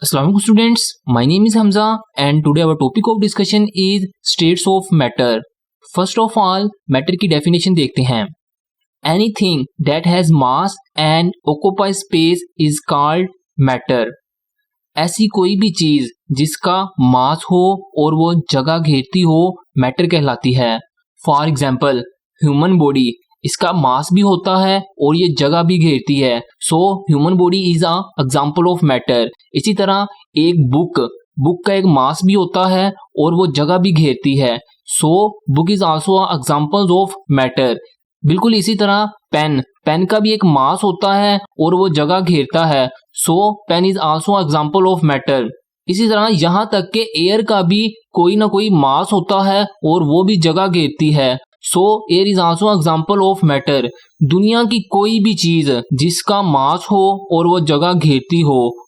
Assalamualaikum students, my name is Hamza and today our topic of discussion is states of matter. First of all, matter की definition देखते हैं. Anything that has mass and occupies space is called matter. ऐसी कोई भी चीज जिसका मास हो और वो जगह घेरती हो मैटर कहलाती है. फॉर एग्जाम्पल ह्यूमन बॉडी, इसका मास भी होता है और ये जगह भी घेरती है. So human body is a example of matter. इसी तरह एक बुक का एक मास भी होता है और वो जगह भी घेरती है. So book is also a example of matter. बिल्कुल इसी तरह पेन का भी एक मास होता है और वो जगह घेरता है. So pen is also example of matter. इसी तरह यहाँ तक के एयर का भी कोई ना कोई मास होता है और वो भी जगह घेरती है. सो air is also example of matter. दुनिया की कोई भी चीज जिसका मास हो और वो जगह घेरती हो